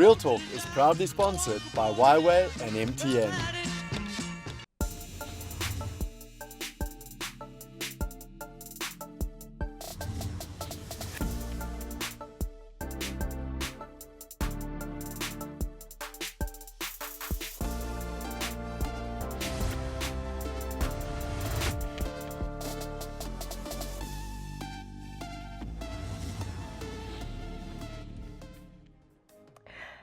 Real Talk is proudly sponsored by Y-Way and MTN.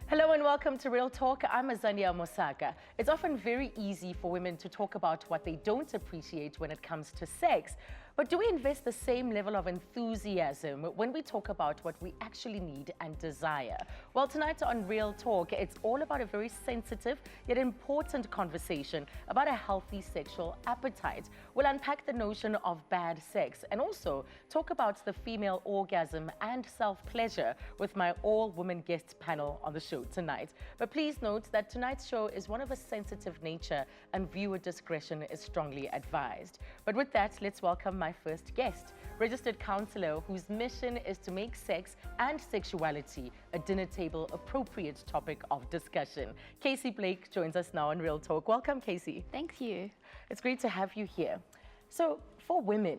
Hello and welcome to Real Talk. I'm Azania Mosaka. It's often very easy for women to talk about what they don't appreciate when it comes to sex. But do we invest the same level of enthusiasm when we talk about what we actually need and desire? Well, tonight on Real Talk, it's all about a very sensitive yet important conversation about a healthy sexual appetite. We'll unpack the notion of bad sex and also talk about the female orgasm and self-pleasure with my all-women guest panel on the show tonight. But please note that tonight's show is one of a sensitive nature and viewer discretion is strongly advised. But with that, let's welcome my first guest, registered counselor whose mission is to make sex and sexuality a dinner table appropriate topic of discussion. Casey Blake joins us now on Real Talk. Welcome, Casey. Thank you. It's great to have you here. So for women,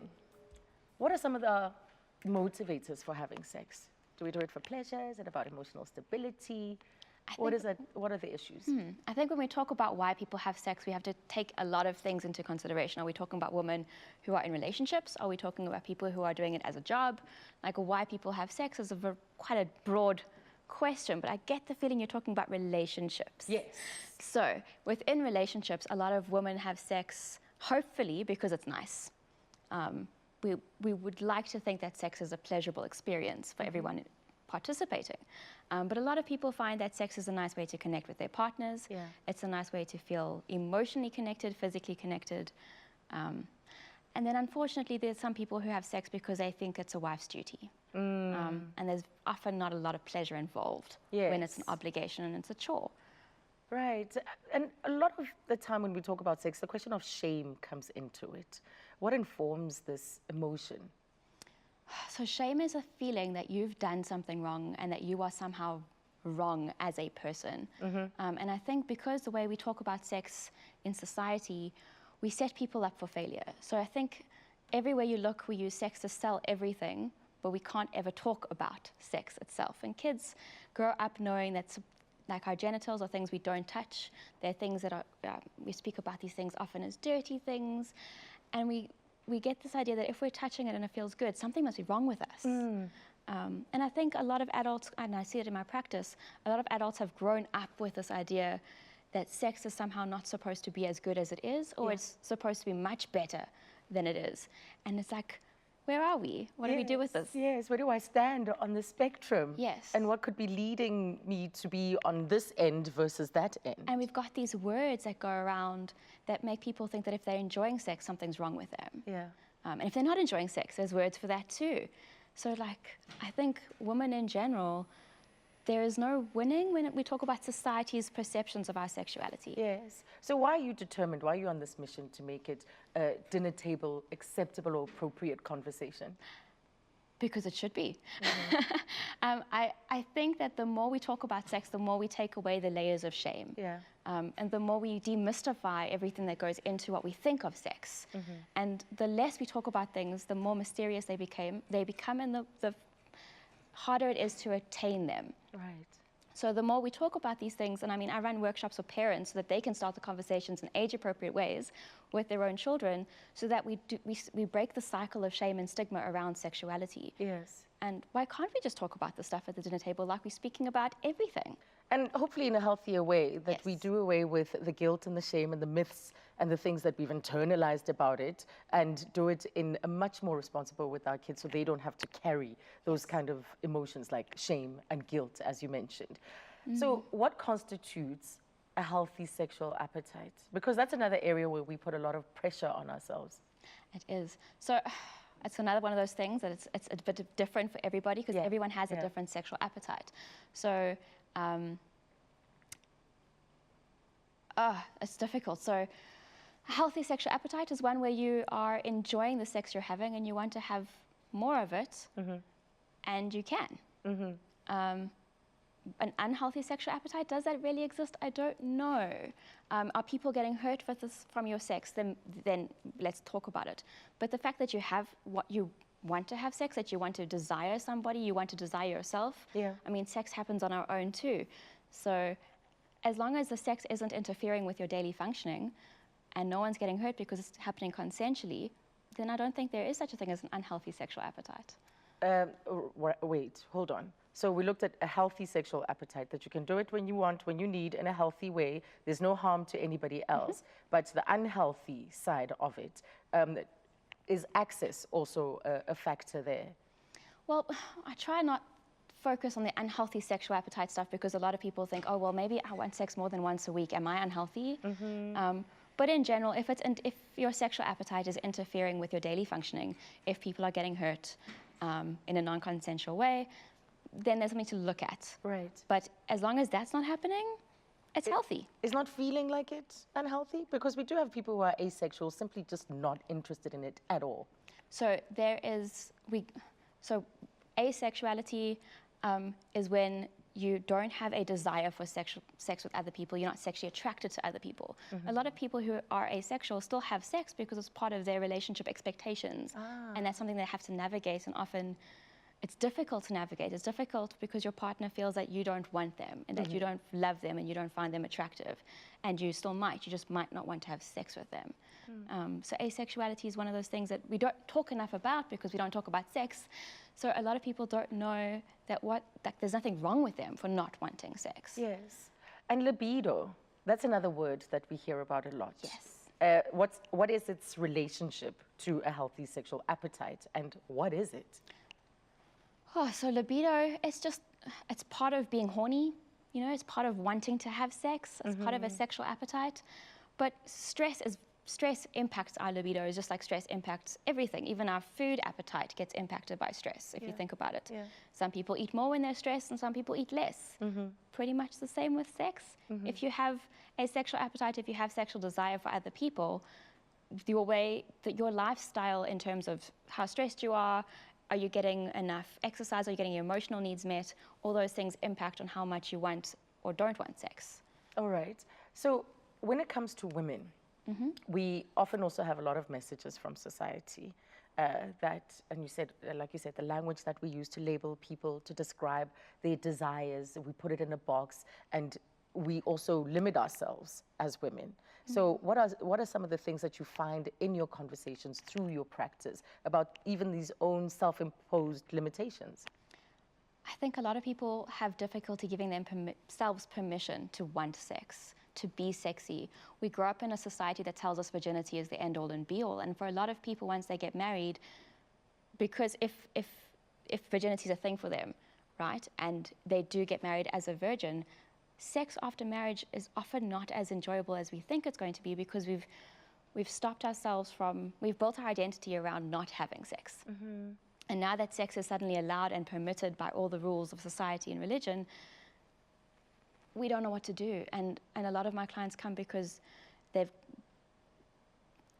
what are some of the motivators for having sex? Do we do it for pleasure? Is it about emotional stability? What are the issues? I think when we talk about why people have sex, we have to take a lot of things into consideration. Are we talking about women who are in relationships? Are we talking about people who are doing it as a job? Like, why people have sex is quite a broad question, but I get the feeling you're talking about relationships. Yes. So within relationships, a lot of women have sex, hopefully, because it's nice. We would like to think that sex is a pleasurable experience for everyone participating. But a lot of people find that sex is a nice way to connect with their partners. Yeah. It's a nice way to feel emotionally connected, physically connected. And then unfortunately, there's some people who have sex because they think it's a wife's duty. And there's often not a lot of pleasure involved when it's an obligation and it's a chore. Right. And a lot of the time when we talk about sex, the question of shame comes into it. What informs this emotion? So shame is a feeling that you've done something wrong and that you are somehow wrong as a person. And I think because the way we talk about sex in society, we set people up for failure. So I think everywhere you look, we use sex to sell everything, but we can't ever talk about sex itself. And kids grow up knowing that like our genitals are things we don't touch. They're things that are, we speak about these things often as dirty things. And we get this idea that if we're touching it and it feels good, something must be wrong with us. And I think a lot of adults, and I see it in my practice, a lot of adults have grown up with this idea that sex is somehow not supposed to be as good as it is, or it's supposed to be much better than it is. And it's like, where are we? What do we do with this? Yes, where do I stand on the spectrum? Yes. And what could be leading me to be on this end versus that end? And we've got these words that go around that make people think that if they're enjoying sex, something's wrong with them. Yeah. And if they're not enjoying sex, there's words for that too. So like, I think women in general, there is no winning when we talk about society's perceptions of our sexuality. Yes. So why are you determined? Why are you on this mission to make it a dinner table acceptable or appropriate conversation? Because it should be. I think that the more we talk about sex, the more we take away the layers of shame. Yeah. And the more we demystify everything that goes into what we think of sex. And the less we talk about things, the more mysterious they become, and the harder it is to attain them. Right. So the more we talk about these things, and I mean, I run workshops for parents so that they can start the conversations in age-appropriate ways with their own children, so that we break the cycle of shame and stigma around sexuality. Yes. And why can't we just talk about the stuff at the dinner table like we're speaking about everything? And hopefully in a healthier way, that we do away with the guilt and the shame and the myths and the things that we've internalized about it, and do it in a much more responsible with our kids so they don't have to carry those kind of emotions like shame and guilt, as you mentioned. So what constitutes a healthy sexual appetite? Because that's another area where we put a lot of pressure on ourselves. It is. So it's another one of those things that it's a bit different for everybody, because everyone has a different sexual appetite. So it's difficult. So a healthy sexual appetite is one where you are enjoying the sex you're having and you want to have more of it, and you can. an unhealthy sexual appetite, does that really exist? I don't know. Are people getting hurt with this from your sex? Then let's talk about it. But the fact that you have what you want to have sex, that you want to desire somebody, you want to desire yourself. Yeah. I mean, sex happens on our own too. So as long as the sex isn't interfering with your daily functioning and no one's getting hurt because it's happening consensually, then I don't think there is such a thing as an unhealthy sexual appetite. Wait, hold on. So we looked at a healthy sexual appetite, that you can do it when you want, when you need, in a healthy way. There's no harm to anybody else. But the unhealthy side of it, is access also a factor there? Well, I try not focus on the unhealthy sexual appetite stuff because a lot of people think, oh, well, maybe I want sex more than once a week. Am I unhealthy? But in general, if your sexual appetite is interfering with your daily functioning, if people are getting hurt in a non-consensual way, then there's something to look at. Right. But as long as that's not happening, it's healthy. Is not feeling like it unhealthy? Because we do have people who are asexual, simply just not interested in it at all. So asexuality is when you don't have a desire for sex with other people. You're not sexually attracted to other people. A lot of people who are asexual still have sex because it's part of their relationship expectations. And that's something they have to navigate, and often it's difficult to navigate. It's difficult because your partner feels that you don't want them and that you don't love them and you don't find them attractive. And you still might. You just might not want to have sex with them. So asexuality is one of those things that we don't talk enough about because we don't talk about sex. So a lot of people don't know that there's nothing wrong with them for not wanting sex. Yes. And libido, that's another word that we hear about a lot. Yes. What is its relationship to a healthy sexual appetite, and what is it? Oh, so libido, it's part of being horny, it's part of wanting to have sex, it's part of a sexual appetite. But stress impacts our libido, just like stress impacts everything. Even our food appetite gets impacted by stress, if you think about it. Yeah. Some people eat more when they're stressed and some people eat less. Pretty much the same with sex. If you have a sexual appetite, if you have sexual desire for other people, your lifestyle in terms of how stressed you are you getting enough exercise, are you getting your emotional needs met, all those things impact on how much you want or don't want sex. All right. So when it comes to women, we often also have a lot of messages from society and you said, like you said, the language that we use to label people, to describe their desires, we put it in a box, and we also limit ourselves as women. So what are some of the things that you find in your conversations through your practice about even these own self-imposed limitations? I think a lot of people have difficulty giving themselves permission to want sex, to be sexy. We grow up in a society that tells us virginity is the end-all and be-all, and for a lot of people, once they get married, because if virginity is a thing for them, right, and they do get married as a virgin, sex after marriage is often not as enjoyable as we think it's going to be because we've stopped ourselves we've built our identity around not having sex. And now that sex is suddenly allowed and permitted by all the rules of society and religion, we don't know what to do. And a lot of my clients come because they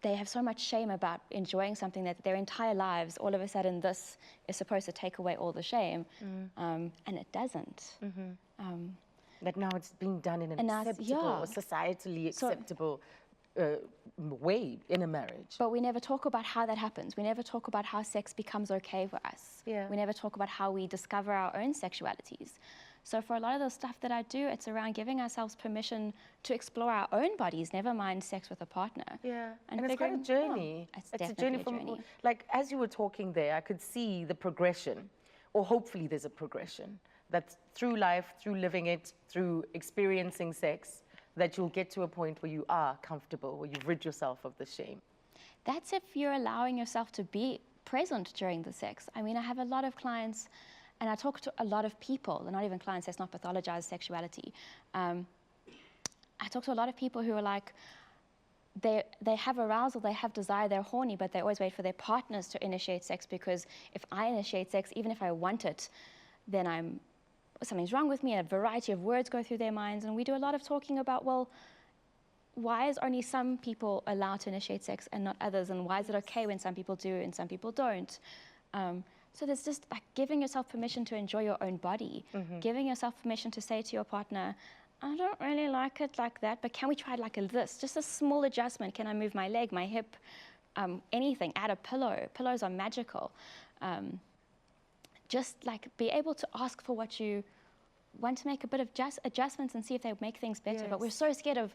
have so much shame about enjoying something that their entire lives, all of a sudden this is supposed to take away all the shame, and it doesn't. That now it's being done in an acceptable, or societally acceptable way in a marriage. But we never talk about how that happens. We never talk about how sex becomes okay for us. Yeah. We never talk about how we discover our own sexualities. So for a lot of the stuff that I do, it's around giving ourselves permission to explore our own bodies, never mind sex with a partner. Yeah, and it's quite a journey. It's a journey from, like, as you were talking there, I could see the progression, or hopefully there's a progression, that through life, through living it, through experiencing sex, that you'll get to a point where you are comfortable, where you've rid yourself of the shame. That's if you're allowing yourself to be present during the sex. I mean, I have a lot of clients, and I talk to a lot of people, and not even clients, let's not pathologize sexuality. I talk to a lot of people who are like, they have arousal, they have desire, they're horny, but they always wait for their partners to initiate sex, because if I initiate sex, even if I want it, then something's wrong with me, and a variety of words go through their minds. And we do a lot of talking about, well, why is only some people allowed to initiate sex and not others? And why is it okay when some people do and some people don't? So there's just like giving yourself permission to enjoy your own body, giving yourself permission to say to your partner, I don't really like it like that, but can we try it like this? Just a small adjustment. Can I move my leg, my hip, anything, add a pillow. Pillows are magical. Just like be able to ask for what you want to make a bit of adjustments and see if they make things better. But we're so scared of,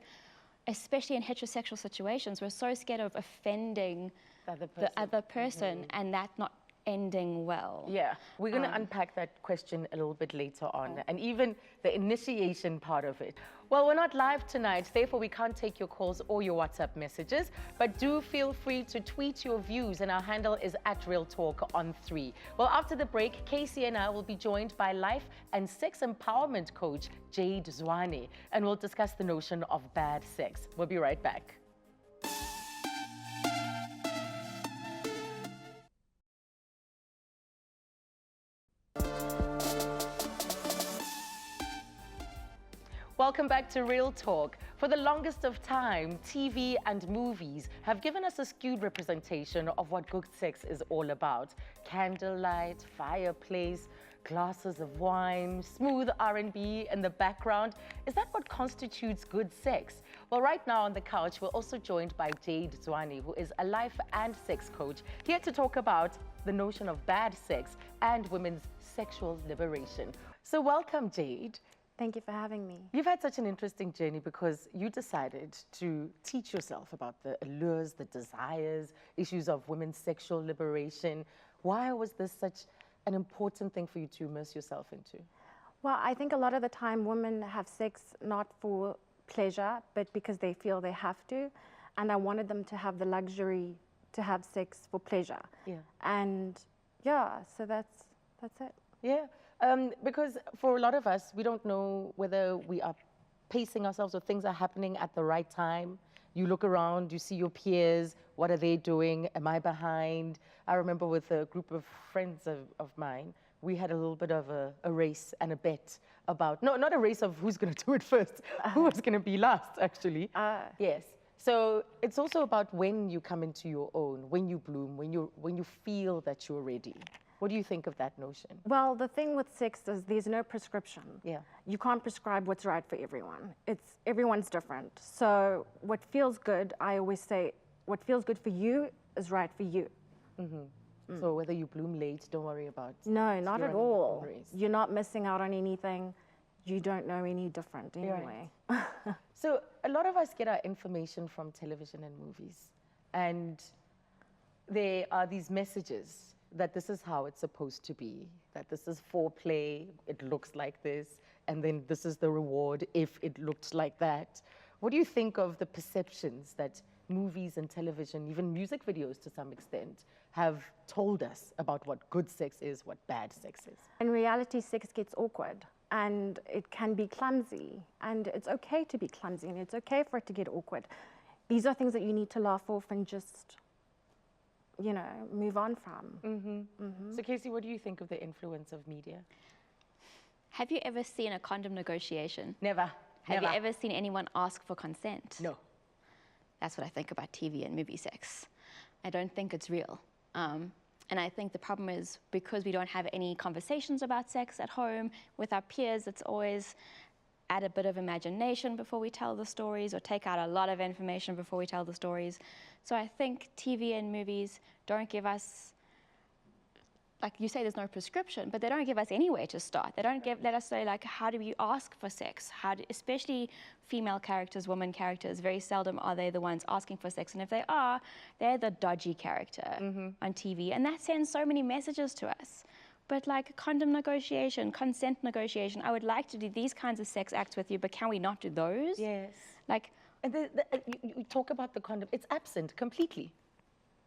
especially in heterosexual situations, we're so scared of offending the other person and that not ending well. Yeah, we're going to unpack that question a little bit later on, and even the initiation part of it. Well, we're not live tonight, therefore we can't take your calls or your WhatsApp messages, but do feel free to tweet your views, and our handle is @RealTalk3. Well, after the break, Casey and I will be joined by life and sex empowerment coach Jade Zwane, and we'll discuss the notion of bad sex. We'll be right back. Welcome back to Real Talk. For the longest of time, TV and movies have given us a skewed representation of what good sex is all about. Candlelight, fireplace, glasses of wine, smooth R&B in the background. Is that what constitutes good sex? Well, right now on the couch, we're also joined by Jade Zwane, who is a life and sex coach, here to talk about the notion of bad sex and women's sexual liberation. So welcome, Jade. Thank you for having me. You've had such an interesting journey because you decided to teach yourself about the allures, the desires, issues of women's sexual liberation. Why was this such an important thing for you to immerse yourself into? Well, I think a lot of the time women have sex not for pleasure, but because they feel they have to. And I wanted them to have the luxury to have sex for pleasure. Yeah. And yeah, so that's it. Yeah. Because for a lot of us, we don't know whether we are pacing ourselves or things are happening at the right time. You look around, you see your peers, what are they doing? Am I behind? I remember with a group of friends of mine, we had a little bit of a race and a bet about, no, not a race of who's going to do it first, who was going to be last, actually. Yes. So it's also about when you come into your own, when you bloom, when you feel that you're ready. What do you think of that notion? Well, the thing with sex is there's no prescription. Yeah. You can't prescribe what's right for everyone. Everyone's different. So what feels good, I always say, what feels good for you is right for you. So whether you bloom late, don't worry about. No, not you're at running your own all. race. You're not missing out on anything. You don't know any different anyway. So a lot of us get our information from television and movies, and there are these messages that this is how it's supposed to be, that this is foreplay, it looks like this, and then this is the reward if it looked like that. What do you think of the perceptions that movies and television, even music videos to some extent, have told us about what good sex is, what bad sex is? In reality, sex gets awkward and it can be clumsy, and it's okay to be clumsy and it's okay for it to get awkward. These are things that you need to laugh off and just, you know, move on from. So Casey, what do you think of the influence of media? Have you ever seen a condom negotiation? Never. Have you ever seen anyone ask for consent? No. That's what I think about TV and movie sex. I don't think it's real. And I think the problem is because we don't have any conversations about sex at home with our peers, it's always add a bit of imagination before we tell the stories, or take out a lot of information before we tell the stories. So I think TV and movies don't give us, like you say, there's no prescription, but they don't give us any way to start. They don't let us say, like, how do you ask for sex? Especially female characters, women characters, very seldom are they the ones asking for sex. And if they are, they're the dodgy character on TV. And that sends so many messages to us. But like condom negotiation, consent negotiation, I would like to do these kinds of sex acts with you, but can we not do those? Yes. Like, And you talk about the condom, it's absent completely.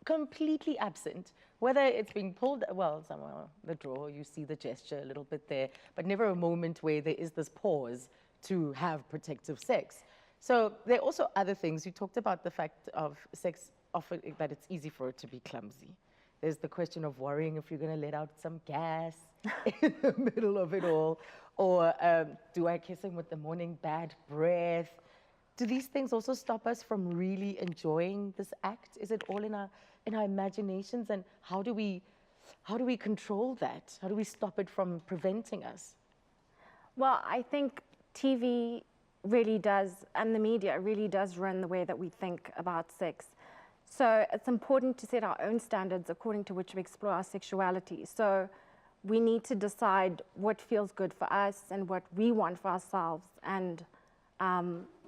Completely absent. Whether it's being pulled, well, somewhere the drawer, you see the gesture a little bit there, but never a moment where there is this pause to have protective sex. So there are also other things. You talked about the fact of sex, often that it's easy for it to be clumsy. There's the question of worrying if you're going to let out some gas in the middle of it all, or do I kiss him with the morning bad breath? Do these things also stop us from really enjoying this act? Is it all in our imaginations? And how do we how do we control that? How do we stop it from preventing us? Well, I think TV really does, and the media really does run the way that we think about sex. So it's important to set our own standards according to which we explore our sexuality. So we need to decide what feels good for us and what we want for ourselves. And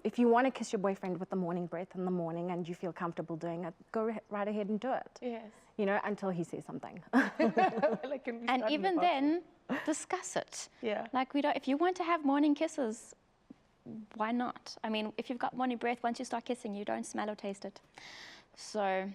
if you want to kiss your boyfriend with the morning breath in the morning and you feel comfortable doing it, go right ahead and do it. Yes. You know, until he says something. Like, can we And start in even the bathroom? then, discuss it. Yeah. Like, if you want to have morning kisses, why not? I mean, if you've got morning breath, once you start kissing, you don't smell or taste it. So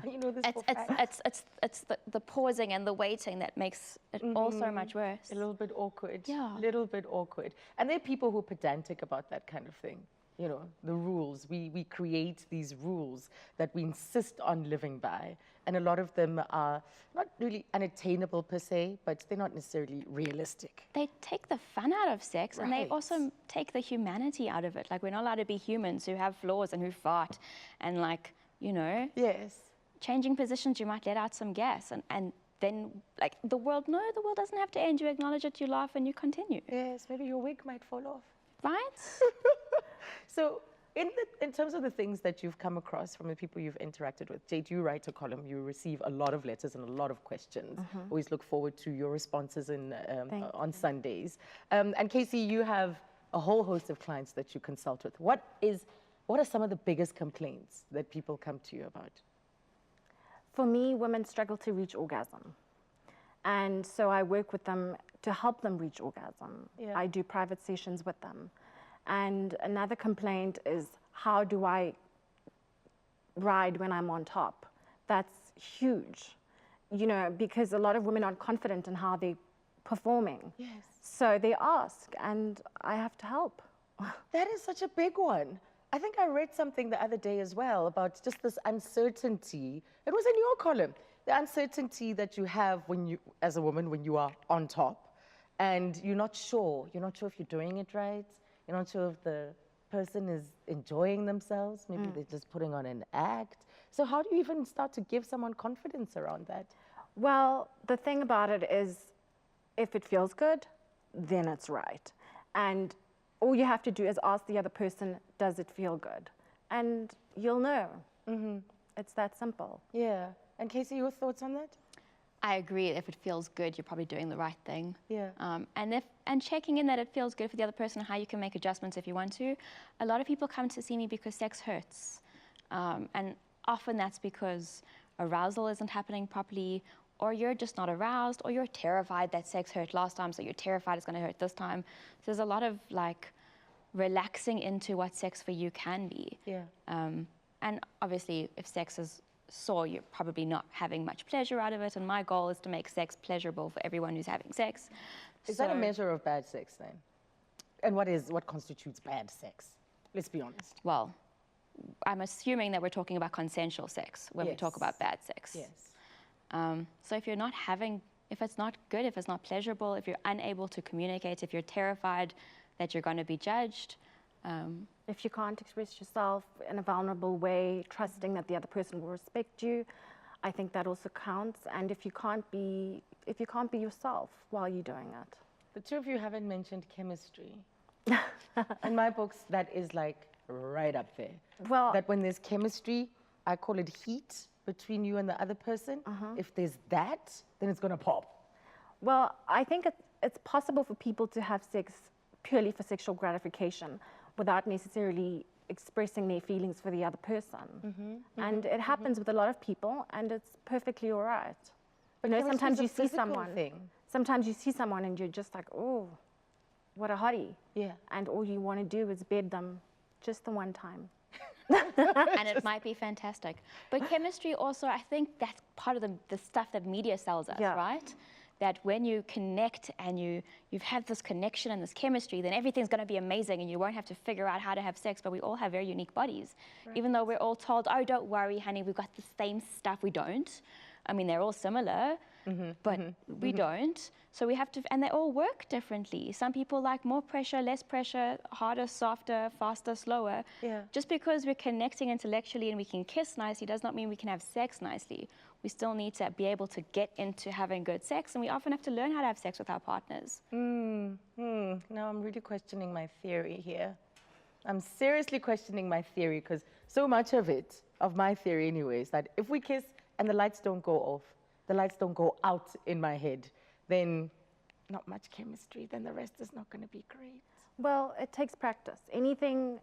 You know this for fact. it's the pausing and the waiting that makes it all so much worse. A little bit awkward. Yeah. A little bit awkward. And there are people who are pedantic about that kind of thing. You know, the rules. We create these rules that we insist on living by. And a lot of them are not really unattainable per se, but they're not necessarily realistic. They take the fun out of sex, and they Right. also take the humanity out of it. Like, we're not allowed to be humans who have flaws and who fart. And, like, you know, Yes. changing positions, you might let out some gas. And then, like, the world doesn't have to end. You acknowledge it, you laugh, and you continue. Yes, maybe your wig might fall off. Right? So in terms of the things that you've come across from the people you've interacted with, Jade, you write a column, you receive a lot of letters and a lot of questions. Always look forward to your responses on Sundays. And Casey, you have a whole host of clients that you consult with. What are some of the biggest complaints that people come to you about? For me, women struggle to reach orgasm. And so I work with them to help them reach orgasm. Yeah. I do private sessions with them. And another complaint is, how do I ride when I'm on top? That's huge, you know, because a lot of women aren't confident in how they're performing. Yes. So they ask, and I have to help. That is such a big one. I think I read something the other day as well about just this uncertainty. It was in your column. The uncertainty that you have when you, as a woman, when you are on top and you're not sure. You're not sure if you're doing it right. You're not sure if the person is enjoying themselves. Maybe they're just putting on an act. So how do you even start to give someone confidence around that? Well, the thing about it is, if it feels good, then it's right. And all you have to do is ask the other person, does it feel good? And you'll know. It's that simple. Yeah. And Casey, your thoughts on that? I agree. If it feels good, you're probably doing the right thing. Yeah. And checking in that it feels good for the other person, how you can make adjustments if you want to. A lot of people come to see me because sex hurts. And often that's because arousal isn't happening properly, or you're just not aroused, or you're terrified that sex hurt last time, so you're terrified it's going to hurt this time. So there's a lot of, like, relaxing into what sex for you can be. Yeah. And obviously, if sex is sore, you're probably not having much pleasure out of it. And my goal is to make sex pleasurable for everyone who's having sex. Is that a measure of bad sex then? And what constitutes bad sex? Let's be honest. Well, I'm assuming that we're talking about consensual sex when we talk about bad sex. Yes. So if it's not good, if it's not pleasurable, if you're unable to communicate, if you're terrified that you're going to be judged, If you can't express yourself in a vulnerable way, trusting that the other person will respect you, I think that also counts. And if you can't be yourself while you're doing it. The two of you haven't mentioned chemistry. In my books, that is like right up there. Well, That when there's chemistry, I call it heat between you and the other person. If there's that, then it's gonna pop. well, I think it's possible for people to have sex purely for sexual gratification without necessarily expressing their feelings for the other person. And it happens with a lot of people, and it's perfectly all right. But You know, chemistry sometimes is a you see physical someone. thing. Sometimes you see someone and you're just like, oh, what a hottie. Yeah. And all you want to do is bed them just the one time. and it might be fantastic. But chemistry also, I think that's part of the stuff that media sells us, Yeah. right? That when you connect and you've had this connection and this chemistry, then everything's going to be amazing and you won't have to figure out how to have sex. But we all have very unique bodies. Even though we're all told, oh, don't worry, honey, we've got the same stuff, we don't. I mean, they're all similar, but we don't. So we have to, and they all work differently. Some people like more pressure, less pressure, harder, softer, faster, slower. Yeah. Just because we're connecting intellectually and we can kiss nicely does not mean we can have sex nicely. We still need to be able to get into having good sex, and we often have to learn how to have sex with our partners. Now I'm really questioning my theory here. I'm seriously questioning my theory, because so much of it, of my theory anyway, is that if we kiss and the lights don't go off, the lights don't go out in my head, then not much chemistry, then the rest is not going to be great. Well, it takes practice. Anything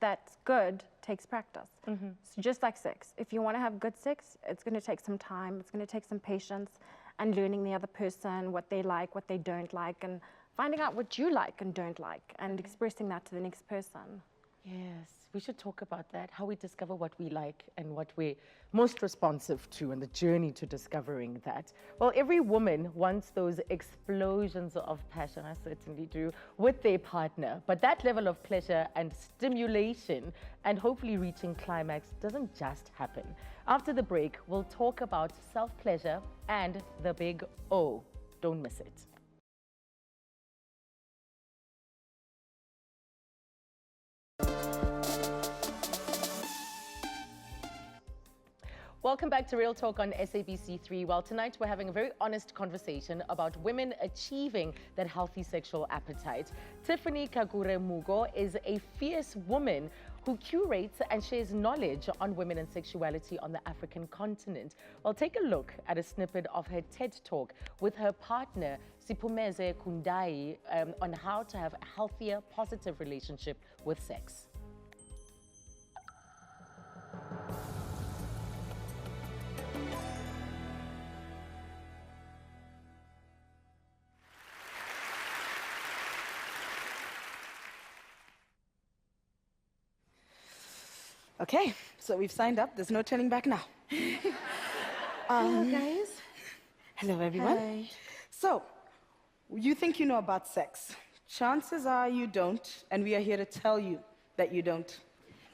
that's good takes practice. So just like sex, if you want to have good sex, it's going to take some time, it's going to take some patience, and learning the other person, what they like, what they don't like, and finding out what you like and don't like, and expressing that to the next person. Yes, we should talk about that, how we discover what we like and what we're most responsive to, and the journey to discovering that. Well, every woman wants those explosions of passion, I certainly do, with their partner. But that level of pleasure and stimulation and hopefully reaching climax doesn't just happen. After the break, we'll talk about self-pleasure and the big O. Don't miss it. Welcome back to Real Talk on SABC3. Well, tonight we're having a very honest conversation about women achieving that healthy sexual appetite. Tiffany Kagure Mugo is a fierce woman who curates and shares knowledge on women and sexuality on the African continent. Well, take a look at a snippet of her TED Talk with her partner, Sipumeze Kundai, on how to have a healthier, positive relationship with sex. Okay, so we've signed up. There's no turning back now. Hello, guys. Hello, everyone. Hi. So, you think you know about sex. Chances are you don't, and we are here to tell you that you don't.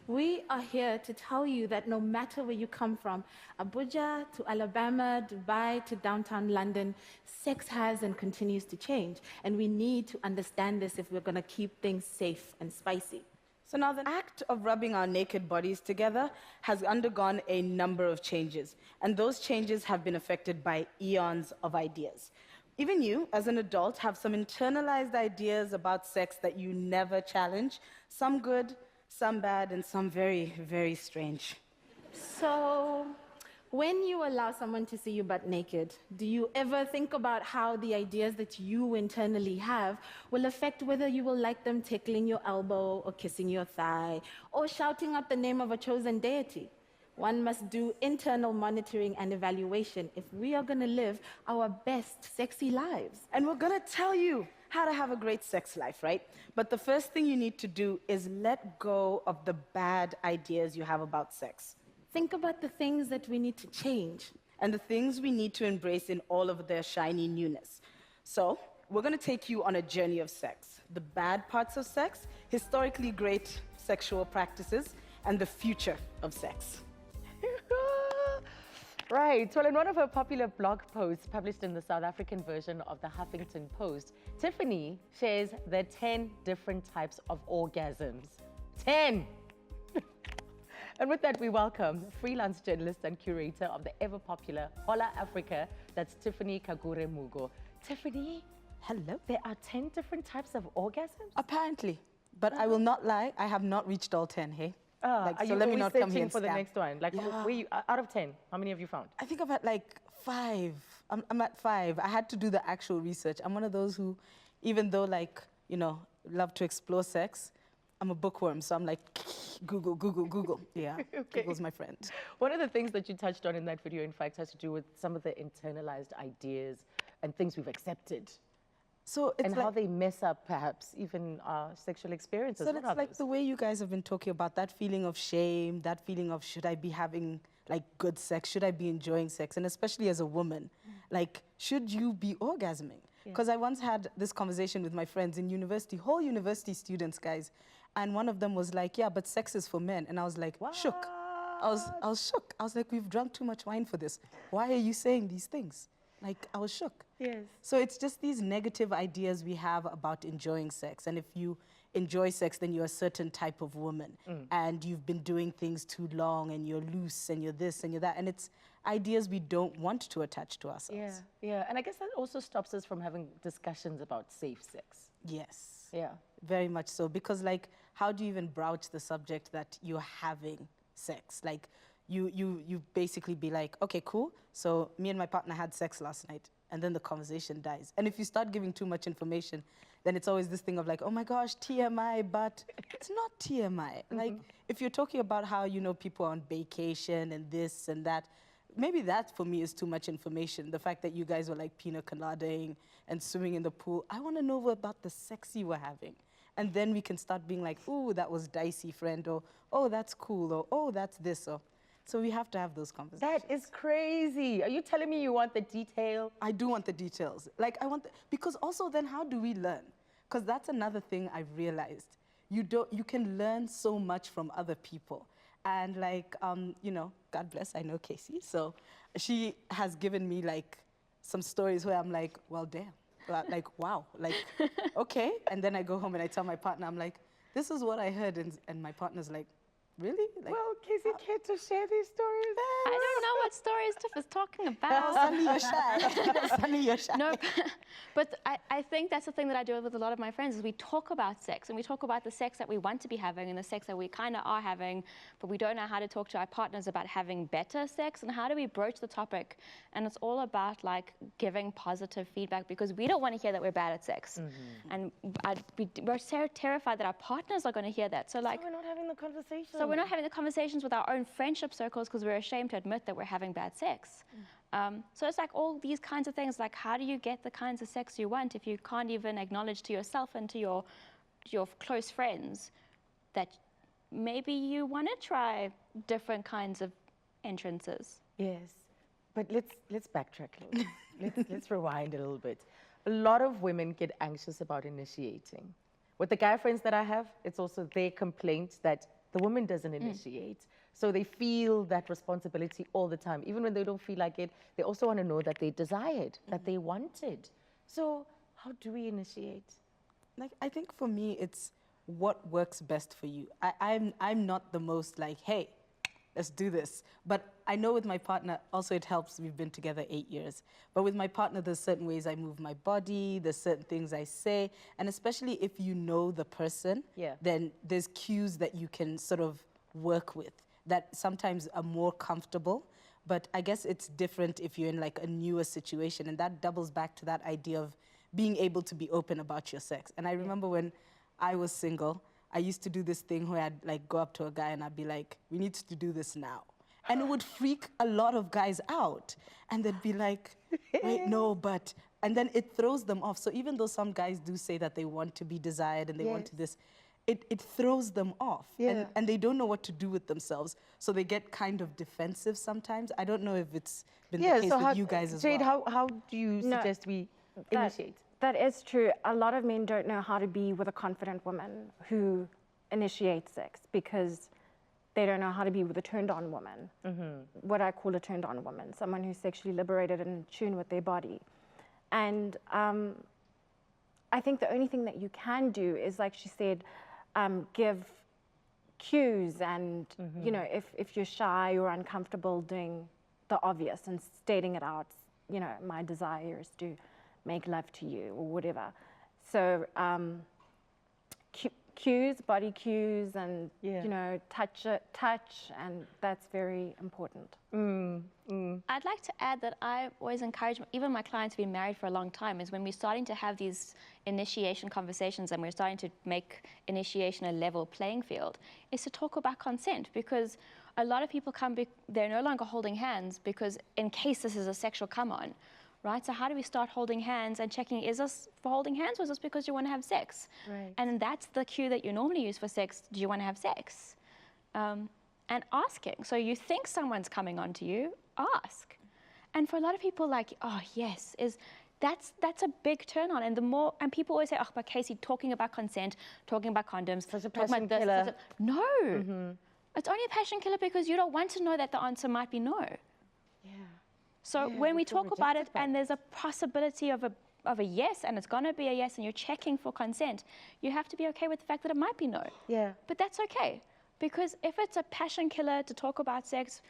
We are here to tell you that no matter where you come from, Abuja to Alabama, Dubai to downtown London, sex has and continues to change. And we need to understand this if we're going to keep things safe and spicy. So now the act of rubbing our naked bodies together has undergone a number of changes, and those changes have been affected by eons of ideas. Even you, as an adult, have some internalized ideas about sex that you never challenge, some good, some bad, and some very, very strange. So, when you allow someone to see you butt naked, do you ever think about how the ideas that you internally have will affect whether you will like them tickling your elbow or kissing your thigh or shouting out the name of a chosen deity? One must do internal monitoring and evaluation if we are going to live our best sexy lives. And we're gonna tell you how to have a great sex life, right? But the first thing you need to do is let go of the bad ideas you have about sex. Think about the things that we need to change. And the things we need to embrace in all of their shiny newness. So, we're going to take you on a journey of sex. The bad parts of sex, historically great sexual practices, and the future of sex. Right. Well, in one of her popular blog posts published in the South African version of the Huffington Post, Tiffany shares the 10 different types of orgasms. 10! And with that, we welcome freelance journalist and curator of the ever-popular Hola Africa, that's Tiffany Kagure Mugo. Tiffany, Hello. there are 10 different types of orgasms? Apparently. But I will not lie, I have not reached all 10, hey? Are so you let me always not come here searching and for the scam. next one? Like, Yeah. where you, out of 10, how many have you found? I think I'm at like 5. I'm at 5. I had to do the actual research. I'm one of those who, even though like, you know, love to explore sex, I'm a bookworm, so I'm like, Google, Google, Google. Yeah, Okay. Google's my friend. One of the things that you touched on in that video, in fact, has to do with some of the internalized ideas and things we've accepted, So it's and like, how they mess up, perhaps, even our sexual experiences. so with it's like others. the way you guys have been talking about that feeling of shame, that feeling of should I be having like good sex, should I be enjoying sex, and especially as a woman, like should you be orgasming? Because I once had this conversation with my friends in university, whole university students, guys, and one of them was like, yeah, but sex is for men, and I was like, shook. I was shook. I was like, we've drunk too much wine for this. Why are you saying these things? Like, I was shook. Yes. So it's just these negative ideas we have about enjoying sex. And if you enjoy sex, then you're a certain type of woman. And you've been doing things too long, and you're loose, and you're this, and you're that. And it's ideas we don't want to attach to ourselves. Yeah, yeah. And I guess that also stops us from having discussions about safe sex. Yes. Yeah. Very much so. Because, like, how do you even broach the subject that you're having sex? Like, you basically be like, okay, cool. So me and my partner had sex last night. And then the conversation dies. And if you start giving too much information, then it's always this thing of like, oh my gosh, TMI, but it's not TMI. Like, if you're talking about how, you know, people are on vacation and this and that, maybe that for me is too much information. The fact that you guys were like pina coladaing and swimming in the pool. I want to know about the sex you were having. And then we can start being like, ooh, that was dicey, friend, or oh, that's cool, or oh, that's this, or. So we have to have those conversations. That is crazy. Are you telling me you want the detail? I do want the details. Like, I want because also then how do we learn? Because that's another thing I've realized. You can learn so much from other people. And like, you know, God bless, I know Casey. So she has given me like some stories where I'm like, well, damn. Like, wow, like, okay. And then I go home and I tell my partner, I'm like, this is what I heard. And my partner's like, really? Like, Well, Casey, care to share these stories? I don't know what stories Tiff is talking about. Sunny, you're shy. Sunny, you're shy. No, but I think that's the thing that I do with a lot of my friends is we talk about sex and we talk about the sex that we want to be having and the sex that we kind of are having, but we don't know how to talk to our partners about having better sex and how do we broach the topic. And it's all about like giving positive feedback because we don't want to hear that we're bad at sex. And we're so terrified that our partners are going to hear that. So like, So we're not having the conversation. so we're not having the conversations with our own friendship circles because we're ashamed to admit that we're having bad sex. So it's like all these kinds of things, like how do you get the kinds of sex you want if you can't even acknowledge to yourself and to your close friends that maybe you want to try different kinds of entrances? Yes, but let's backtrack a little. let's rewind a little bit. A lot of women get anxious about initiating. With the guy friends that I have, it's also their complaint that the woman doesn't initiate. So they feel that responsibility all the time. Even when they don't feel like it, they also want to know that they desired, that they wanted. So how do we initiate? Like, I think for me, it's what works best for you. I'm not the most like, hey, let's do this. But I know with my partner, also it helps, we've been together 8 years. But with my partner, there's certain ways I move my body, there's certain things I say. And especially if you know the person, then there's cues that you can sort of work with that sometimes are more comfortable. But I guess it's different if you're in like a newer situation. And that doubles back to that idea of being able to be open about your sex. And I remember when I was single, I used to do this thing where I'd like go up to a guy and I'd be like, we need to do this now. And it would freak a lot of guys out. And they'd be like, wait, no, but, and then it throws them off. So even though some guys do say that they want to be desired and they want to this, it throws them off. And they don't know what to do with themselves. So they get kind of defensive sometimes. I don't know if it's been the case with you guys as Jade, well. how do you suggest we initiate? That is true. A lot of men don't know how to be with a confident woman who initiates sex because they don't know how to be with a turned-on woman. What I call a turned-on woman, someone who's sexually liberated and in tune with their body. And I think the only thing that you can do is, like she said, give cues and, you know, if you're shy or uncomfortable doing the obvious and stating it out, you know, my desire is to make love to you or whatever. So cues, body cues, and you know, touch, and that's very important. I'd like to add that I always encourage even my clients who've been married for a long time is when we're starting to have these initiation conversations and we're starting to make initiation a level playing field, is to talk about consent, because a lot of people they're no longer holding hands because in case this is a sexual come-on. Right? So how do we start holding hands and checking, is this for holding hands or is this because you want to have sex? Right. And that's the cue that you normally use for sex. Do you want to have sex? And asking. So you think someone's coming on to you, ask. And for a lot of people, like, oh, yes, that's a big turn on. And people always say, oh, but Casey, talking about consent, talking about condoms, Such a talking passion about this, killer. no. It's only a passion killer because you don't want to know that the answer might be no. Yeah. So Yeah, when we we feel talk about it rejected by and there's a possibility of a yes, and it's going to be a yes, and you're checking for consent, you have to be okay with the fact that it might be no. Yeah. But that's okay, because if it's a passion killer to talk about sex,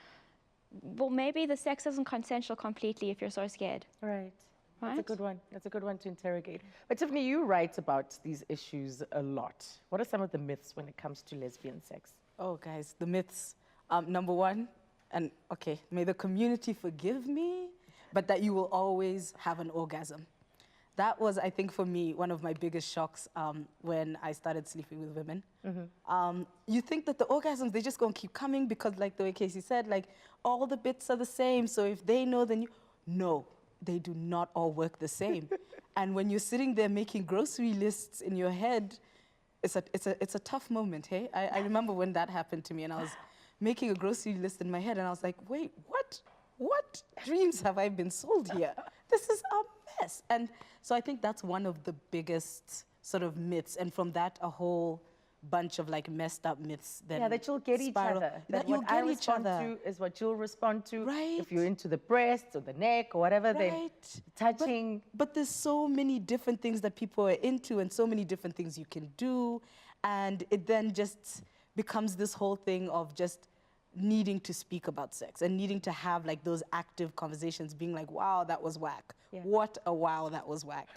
well, maybe the sex isn't consensual completely if you're so scared. Right. That's a Right? good one. That's a good one to interrogate. But Tiffany, you write about these issues a lot. What are some of the myths when it comes to lesbian sex? Oh, guys, the myths. Number one, and okay, may the community forgive me, but that you will always have an orgasm. That was, I think, for me, one of my biggest shocks when I started sleeping with women. You think that the orgasms, they're just going to keep coming because, like the way Casey said, like, all the bits are the same. So if they know, then you... No, they do not all work the same. And when you're sitting there making grocery lists in your head, it's a tough moment, hey? I remember when that happened to me, and I was making a grocery list in my head, and I was like, wait, what dreams have I been sold here? This is a mess. And so I think that's one of the biggest sort of myths, and from that, a whole bunch of like messed up myths that Yeah, that you'll get each spiral. other. That what you'll I get each respond other. to is what you'll respond to. Right. If you're into the breasts or the neck or whatever, then Right. touching. But there's so many different things that people are into and so many different things you can do. And it then just becomes this whole thing of just needing to speak about sex and needing to have like those active conversations, being like, wow, that was whack. Yeah. What a wow, that was whack.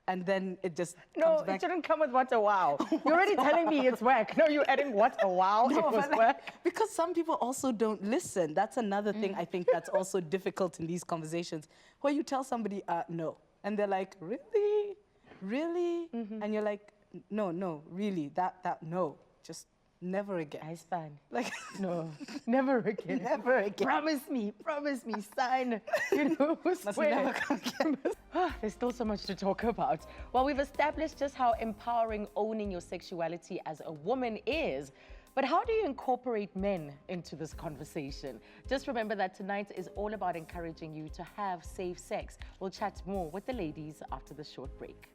And then it just No, comes it back. shouldn't come with what a wow. You're already telling me it's whack. No, you're adding what a wow. No, it was but like, whack. because some people also don't listen. That's another thing I think that's also difficult in these conversations, where you tell somebody, no. And they're like, really? Really? And you're like, no, really, that, no. Just never again. I span. Like, No, never again. Never again. Promise me, sign. You know, must swear. never come again. There's still so much to talk about. Well, we've established just how empowering owning your sexuality as a woman is. But how do you incorporate men into this conversation? Just remember that tonight is all about encouraging you to have safe sex. We'll chat more with the ladies after the short break.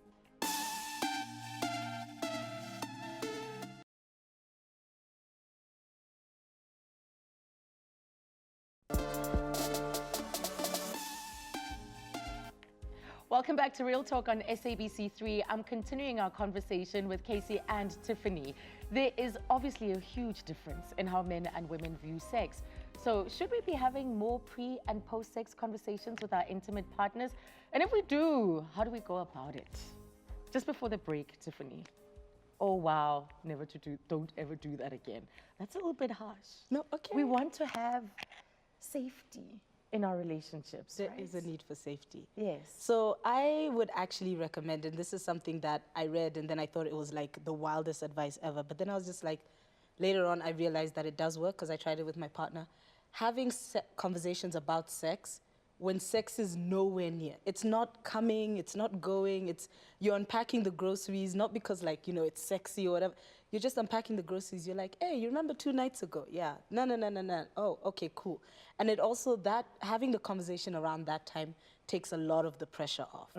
Welcome back to Real Talk on SABC3. I'm continuing our conversation with Casey and Tiffany. There is obviously a huge difference in how men and women view sex. So should we be having more pre and post-sex conversations with our intimate partners? And if we do, how do we go about it? Just before the break, Tiffany. Oh, wow, don't ever do that again. That's a little bit harsh. No, okay. We want to have safety in our relationships, There right? is a need for safety. Yes. So I would actually recommend, and this is something that I read and then I thought it was like the wildest advice ever, but then I was just like, later on I realized that it does work because I tried it with my partner. Having conversations about sex when sex is nowhere near. It's not coming, it's not going, you're unpacking the groceries, not because like, you know, it's sexy or whatever. You're just unpacking the groceries. You're like, hey, you remember 2 nights ago? Yeah. No. Oh, okay, cool. And it also, having the conversation around that time takes a lot of the pressure off.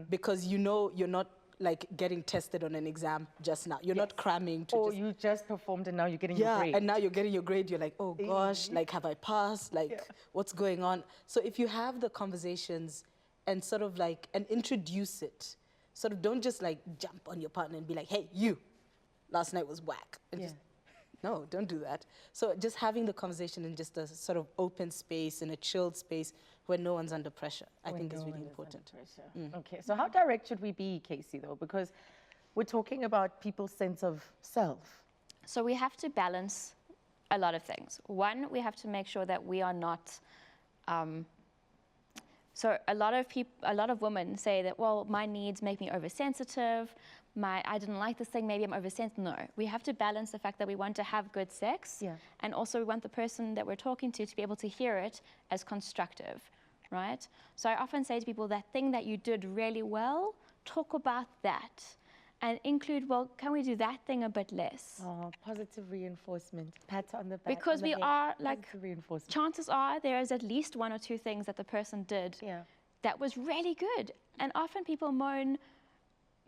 Because you know you're not like getting tested on an exam just now. You're not cramming to Or you just performed and now you're getting your yeah, grade. and now you're getting your grade. You're like, oh gosh, like have I passed? Like what's going on? So if you have the conversations and sort of like, and introduce it, sort of don't just like jump on your partner and be like, hey, you, last night was whack. And just, no, don't do that. So just having the conversation in just a sort of open space, in a chilled space where no one's under pressure, I think is really important. Okay, so how direct should we be, Casey, though? Because we're talking about people's sense of self. So we have to balance a lot of things. One, we have to make sure that we are not. So a lot of women say that, well, my needs make me oversensitive. I didn't like this thing, maybe I'm oversensitive. No, we have to balance the fact that we want to have good sex, and also we want the person that we're talking to be able to hear it as constructive, right? So I often say to people, that thing that you did really well, talk about that. And include, well, can we do that thing a bit less? Oh, positive reinforcement. Pat on the back. Because we are like, positive reinforcement. chances are there is at least 1 or 2 things that the person did that was really good. And often people moan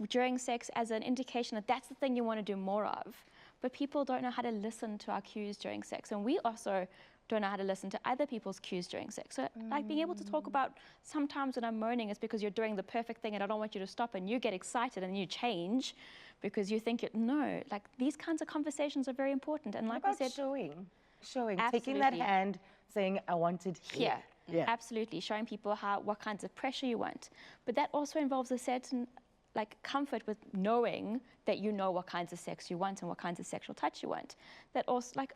during sex as an indication that that's the thing you want to do more of. but people don't know how to listen to our cues during sex. And we also don't know how to listen to other people's cues during sex. So like being able to talk about sometimes when I'm moaning, it's because you're doing the perfect thing and I don't want you to stop, and you get excited and you change because you think, no, like these kinds of conversations are very important. And like What we about said, showing, taking that Absolutely. hand, saying, I want it here. Yeah. Absolutely, showing people what kinds of pressure you want. But that also involves a certain like comfort with knowing that you know what kinds of sex you want and what kinds of sexual touch you want. That also, like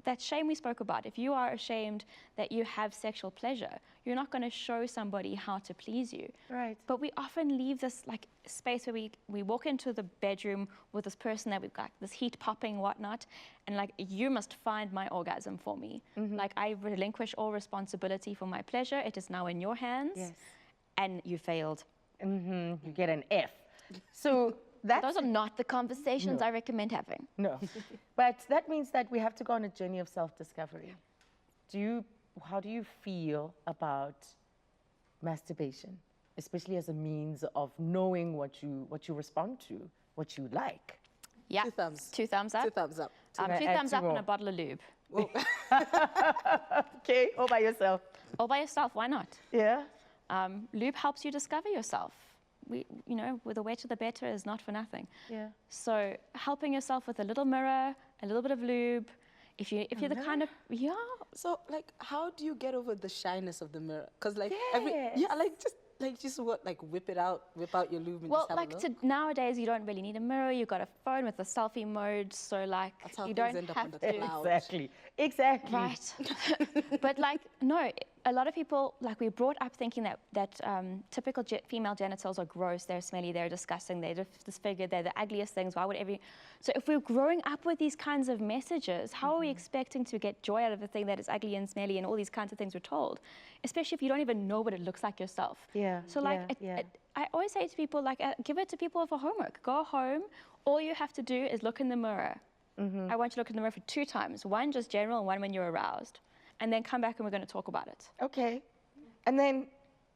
that shame we spoke about, if you are ashamed that you have sexual pleasure, you're not going to show somebody how to please you. Right. But we often leave this like space where we walk into the bedroom with this person that we've got this heat popping, whatnot, and like, you must find my orgasm for me. Like, I relinquish all responsibility for my pleasure. It is now in your hands. Yes. And you failed. You get an F. So that's Those are not the conversations I recommend having. no. But that means that we have to go on a journey of self-discovery. How do you feel about masturbation, especially as a means of knowing what you respond to, what you like? Yeah. 2 thumbs. 2 thumbs up. 2 thumbs up. Two Add thumbs 2 up and more. a bottle of lube. Okay, all by yourself. All by yourself, why not? Yeah. Lube helps you discover yourself. You know, with the wetter the better is not for nothing. Yeah. So helping yourself with a little mirror, a little bit of lube. If you're the kind of, So, like, how do you get over the shyness of the mirror? Because, like, whip out your lube and well, just have like a look? nowadays you don't really need a mirror. You've got a phone with the selfie mode, so like That's how you things don't end up have on the to. cloud. Exactly. Right. But like, no, a lot of people, like we're brought up thinking that typical female genitals are gross, they're smelly, they're disgusting, they're disfigured, they're the ugliest things. Why would So if we're growing up with these kinds of messages, how are we expecting to get joy out of a thing that is ugly and smelly and all these kinds of things we're told? Especially if you don't even know what it looks like yourself. Yeah, So like, I always say to people, like, give it to people for homework. Go home, all you have to do is look in the mirror. I want you to look in the mirror for 2 times. One just general and one when you're aroused. And then come back and we're going to talk about it. Okay. And then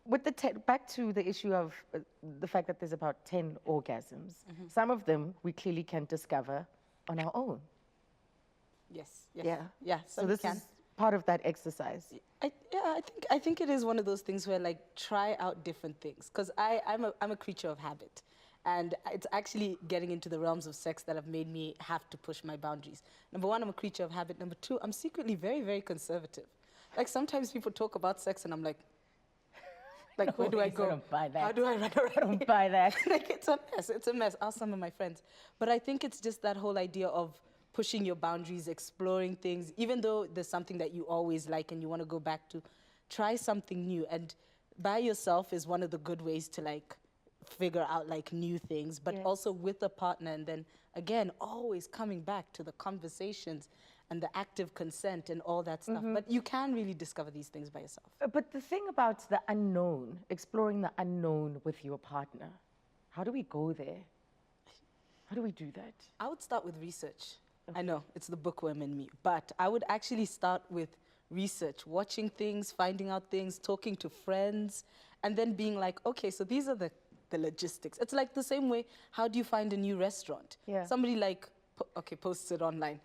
with back to the issue of the fact that there's about 10 orgasms. Some of them we clearly can discover on our own. Yes. Yeah. So we this can. is part of that exercise. I think it is one of those things where, like, try out different things. Because I'm a creature of habit. And it's actually getting into the realms of sex that have made me have to push my boundaries. Number 1, I'm a creature of habit. Number 2, I'm secretly very, very conservative. Like, sometimes people talk about sex and I'm like, where do I go? I don't buy that. How do I run around? I don't buy that. Like, it's a mess. It's a mess. Ask some of my friends. But I think it's just that whole idea of pushing your boundaries, exploring things, even though there's something that you always like and you want to go back to, try something new. And by yourself is one of the good ways to, like, figure out, like, new things, but also with a partner. And then again, always coming back to the conversations and the active consent and all that stuff. But you can really discover these things by yourself. But the thing about the unknown, exploring the unknown with your partner, how do we go there? How do we do that? I would start with research. I know, it's the bookworm in me, but I would actually start with research, watching things, finding out things, talking to friends, and then being like, okay, so these are the logistics. It's like the same way, how do you find a new restaurant? Yeah. Somebody like, posts it online.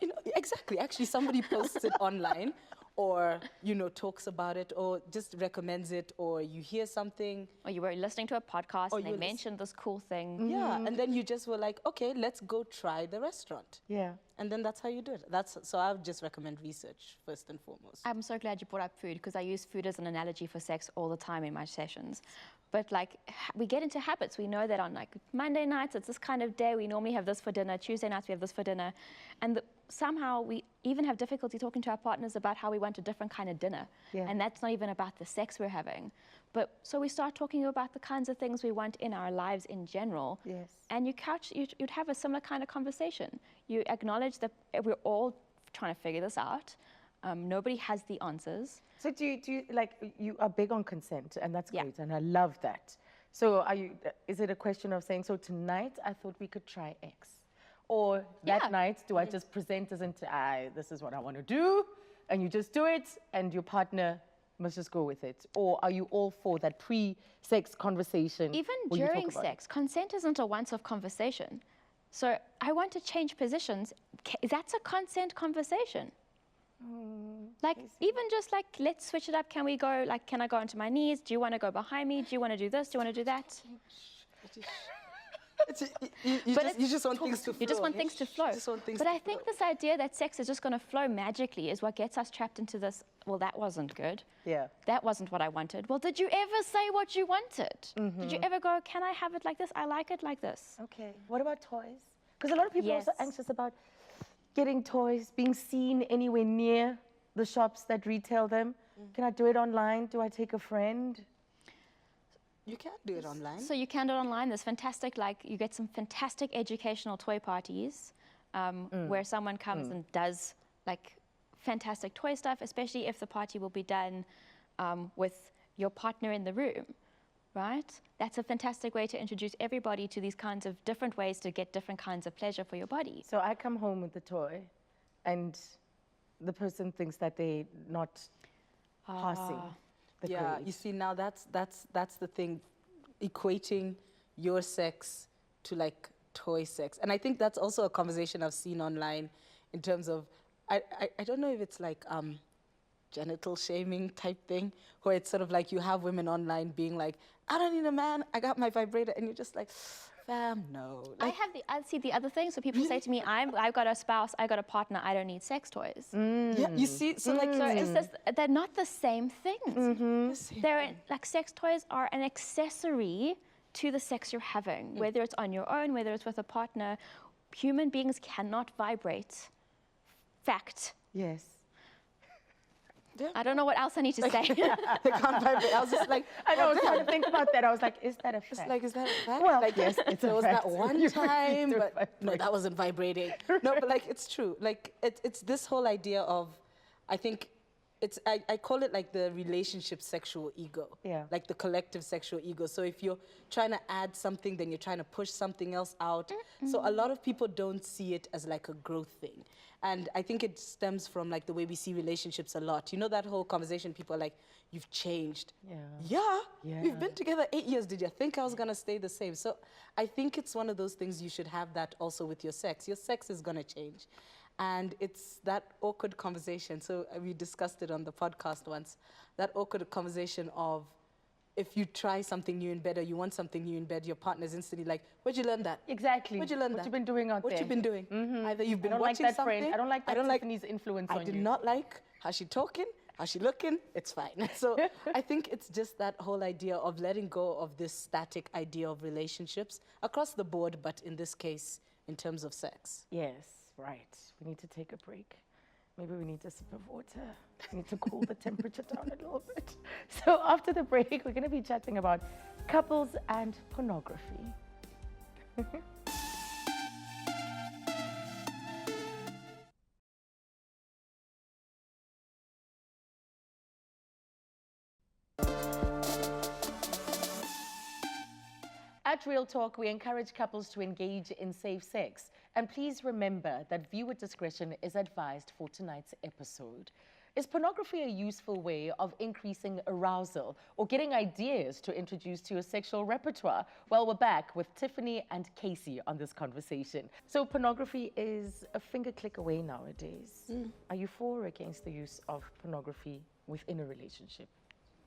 You know, exactly, actually somebody posts it online, or, you know, talks about it, or just recommends it, or you hear something. Or you were listening to a podcast and they you mentioned this cool thing. Yeah, and then you just were like, okay, let's go try the restaurant. Yeah. And then that's how you do it. So I would just recommend research first and foremost. I'm so glad you brought up food because I use food as an analogy for sex all the time in my sessions. But like, we get into habits. We know that on like Monday nights, it's this kind of day. We normally have this for dinner. Tuesday nights, we have this for dinner. And somehow we even have difficulty talking to our partners about how we want a different kind of dinner. Yeah. And that's not even about the sex we're having. But so we start talking about the kinds of things we want in our lives in general. Yes. And you'd have a similar kind of conversation. You acknowledge that we're all trying to figure this out. Nobody has the answers. So do you like, you are big on consent, and that's Yeah. great, and I love that. So is it a question of saying, so tonight I thought we could try X? Or that Yeah. night, do I just present as into, this is what I want to do, and you just do it, and your partner must just go with it? Or are you all for that pre-sex conversation? Even where you talk during about sex, consent isn't a once-off conversation. So I want to change positions. That's a consent conversation. Like, even just like, let's switch it up. Can we go, like, can I go onto my knees? Do you want to go behind me? Do you want to do this? Do you want to do that? You just want things to flow. You just want things to flow. But I think this idea that sex is just going to flow magically is what gets us trapped into this, well, that wasn't good. Yeah. That wasn't what I wanted. Well, did you ever say what you wanted? Did you ever go, can I have it like this? I like it like this. Okay. What about toys? Because a lot of people are also Yes. anxious about getting toys, being seen anywhere near the shops that retail them. Can I do it online? Do I take a friend? You can't do it online. So you can do it online. There's fantastic, like, you get some fantastic educational toy parties where someone comes and does, like, fantastic toy stuff, especially if the party will be done with your partner in the room, right? That's a fantastic way to introduce everybody to these kinds of different ways to get different kinds of pleasure for your body. So I come home with the toy and the person thinks that they're not passing the Yeah, grade. you see, now that's the thing, equating your sex to like toy sex. And I think that's also a conversation I've seen online in terms of, I don't know if it's like genital shaming type thing, where it's sort of like you have women online being like, I don't need a man, I got my vibrator, and you're just like, fam, no. Like, I see the other thing. So people say to me, I've got a spouse, I got a partner, I don't need sex toys. yeah, you see, so like, So it's just, they're not the same things. the same They're like, sex toys are an accessory to the sex you're having, whether it's on your own, whether it's with a partner. Human beings cannot vibrate. Fact. Yes. I don't know what else I need to say. they can't vibrate. I was just like, I know, I oh, was trying damn. to think about that. I was like, is that a fact? It's like, is that a fact? Well, like, yes, it's a there was fact. that one You time, need to but no, vibrate. that wasn't vibrating. No, but like, it's true. Like, it's this whole idea of, I think, I call it like the relationship sexual ego. Yeah. Like the collective sexual ego. So if you're trying to add something, then you're trying to push something else out. So a lot of people don't see it as like a growth thing. And I think it stems from like the way we see relationships a lot. You know that whole conversation, people are like, you've changed. Yeah, we've been together 8 years. Did you think I was gonna stay the same? So I think it's one of those things you should have that also with your sex. Your sex is gonna change. And it's that awkward conversation. So we discussed it on the podcast once. That awkward conversation of, if you try something new in bed or you want something new in bed, your partner's instantly like, where'd you learn that? Exactly. Where'd you learn What that? you been doing out What there? you been doing? Either you've I been don't like watching that something. friend. I don't like that Tiffany's influence I on did you. not like how she talking, how she looking. It's fine. So I think it's just that whole idea of letting go of this static idea of relationships across the board, but in this case, in terms of sex. Yes, right. We need to take a break. Maybe we need a sip of water. We need to cool the temperature down a little bit. So after the break, we're going to be chatting about couples and pornography. At Real Talk, we encourage couples to engage in safe sex. And please remember that viewer discretion is advised for tonight's episode. Is pornography a useful way of increasing arousal or getting ideas to introduce to your sexual repertoire? Well, we're back with Tiffany and Casey on this conversation. So pornography is a finger click away nowadays. Are you for or against the use of pornography within a relationship?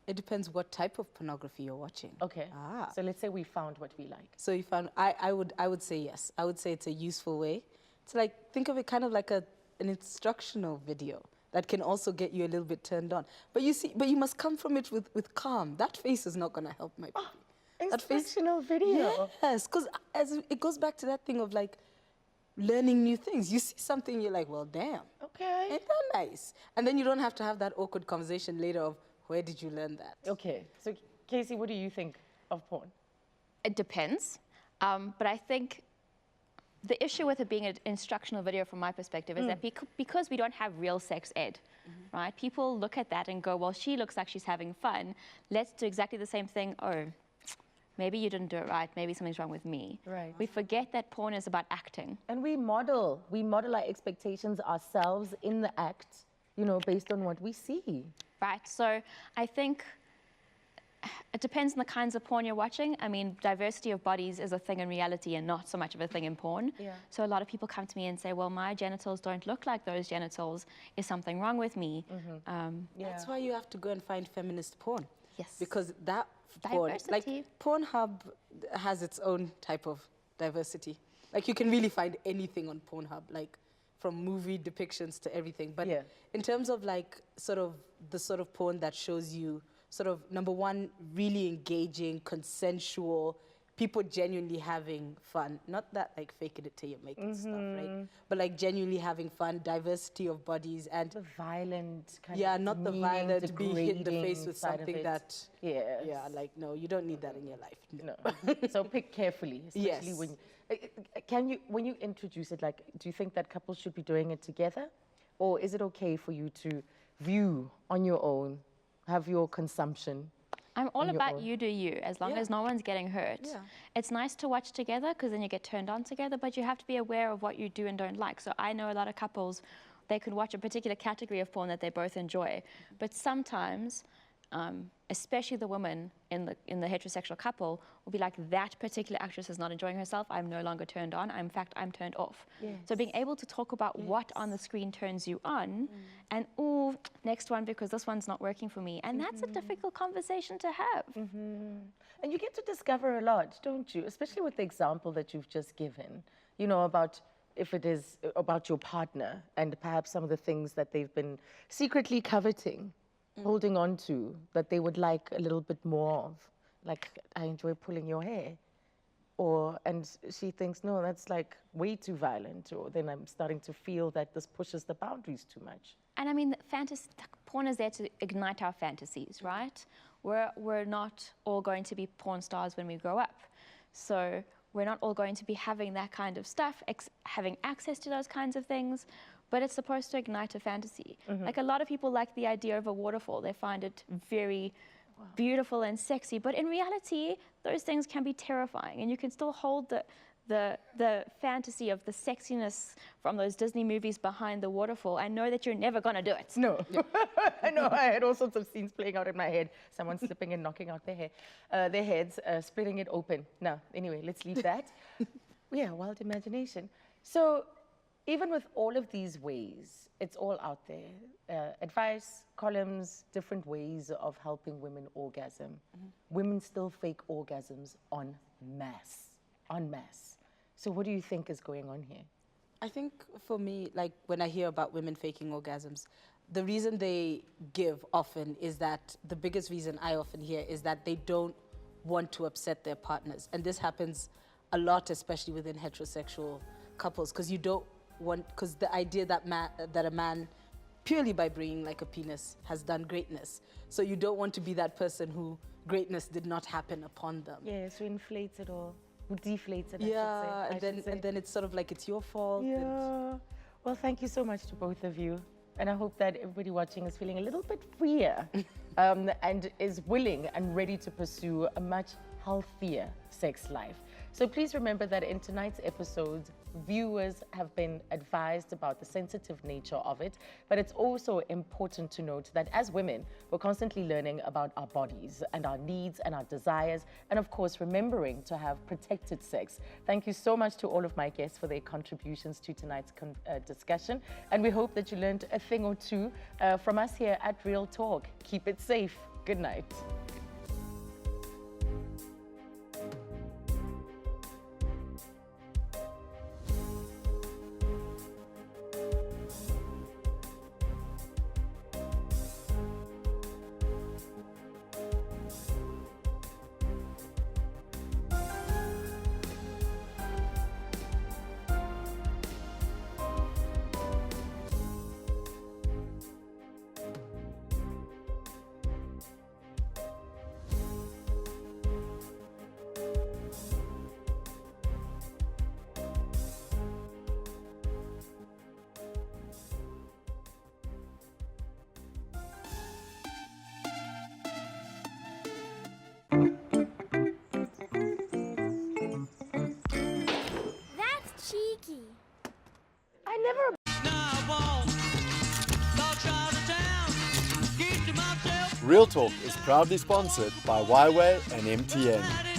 It depends what type of pornography you're watching. Okay. Ah. So let's say we found what we like. So you found, I would say yes. I would say it's a useful way. It's like, think of it kind of like an instructional video that can also get you a little bit turned on. But you see, but you must come from it with calm. That face is not gonna help my baby. That face- Instructional video. Yes, because it goes back to that thing of like learning new things. You see something, you're like, well, damn, Okay. ain't that nice? And then you don't have to have that awkward conversation later of, where did you learn that? Okay. So Casey, what do you think of porn? It depends. But I think the issue with it being an instructional video from my perspective is that because we don't have real sex ed, right? People look at that and go, well, she looks like she's having fun. Let's do exactly the same thing. Oh, maybe you didn't do it right. Maybe something's wrong with me. Right. We forget that porn is about acting. And we model our expectations ourselves in the act, you know, based on what we see. Right, so I think it depends on the kinds of porn you're watching. I mean, diversity of bodies is a thing in reality and not so much of a thing in porn. Yeah. So a lot of people come to me and say, well, my genitals don't look like those genitals. Is something wrong with me? That's why you have to go and find feminist porn. Yes. Because that porn, like Diversity. Pornhub has its own type of diversity. Like you can really find anything on Pornhub, like from movie depictions to everything. But Yeah. in terms of like sort of the sort of porn that shows you sort of, number one, really engaging, consensual, people genuinely having fun. Not that like faking it till you make it stuff, right? But like genuinely having fun, diversity of bodies, and The violent kind yeah, of not the meaning, violent, be hit in the face degrading with side of something it. that, Yes. yeah, like, no, you don't need that in your life. No. So pick carefully, especially Yes. when when you introduce it, like, do you think that couples should be doing it together? Or is it okay for you to view on your own, have your consumption? I'm all on your about own. you do you, as long Yeah. as no one's getting hurt. Yeah. It's nice to watch together because then you get turned on together, but you have to be aware of what you do and don't like. So I know a lot of couples, they could watch a particular category of porn that they both enjoy, but sometimes, especially the woman in the heterosexual couple, will be like, that particular actress is not enjoying herself, I'm no longer turned on, in fact, I'm turned off. So being able to talk about what on the screen turns you on, and, oh, next one, because this one's not working for me. And that's a difficult conversation to have. And you get to discover a lot, don't you? Especially with the example that you've just given, you know, about if it is about your partner and perhaps some of the things that they've been secretly coveting, holding on to, that they would like a little bit more of. Like, I enjoy pulling your hair. And she thinks, no, that's like way too violent. Or then I'm starting to feel that this pushes the boundaries too much. And I mean, porn is there to ignite our fantasies, right? We're not all going to be porn stars when we grow up. So we're not all going to be having that kind of stuff, having access to those kinds of things, but it's supposed to ignite a fantasy. Like, a lot of people like the idea of a waterfall. They find it very beautiful and sexy, but in reality, those things can be terrifying, and you can still hold the fantasy of the sexiness from those Disney movies behind the waterfall and know that you're never gonna do it. No. I know, I had all sorts of scenes playing out in my head. Someone slipping and knocking out their heads, splitting it open. No, anyway, let's leave that. Yeah, wild imagination. So even with all of these ways, it's all out there. Advice, columns, different ways of helping women orgasm. Women still fake orgasms en masse. So what do you think is going on here? I think for me, like when I hear about women faking orgasms, the reason they give often is that the biggest reason I often hear is that they don't want to upset their partners. And this happens a lot, especially within heterosexual couples, because you don't want, because the idea that that a man, purely by bringing like a penis, has done greatness. So you don't want to be that person who greatness did not happen upon them. Yes, who inflates it all, who deflates it, Yeah, I should say. and then it's sort of like it's your fault. and- Yeah. Well, thank you so much to both of you. And I hope that everybody watching is feeling a little bit freer and is willing and ready to pursue a much healthier sex life. So please remember that in tonight's episode, viewers have been advised about the sensitive nature of it, but it's also important to note that as women, we're constantly learning about our bodies and our needs and our desires, and of course, remembering to have protected sex. Thank you so much to all of my guests for their contributions to tonight's discussion, and we hope that you learned a thing or two from us here at Real Talk. Keep it safe. Good night. That's cheeky. I never Real Talk is Proudly sponsored by Huawei and MTN.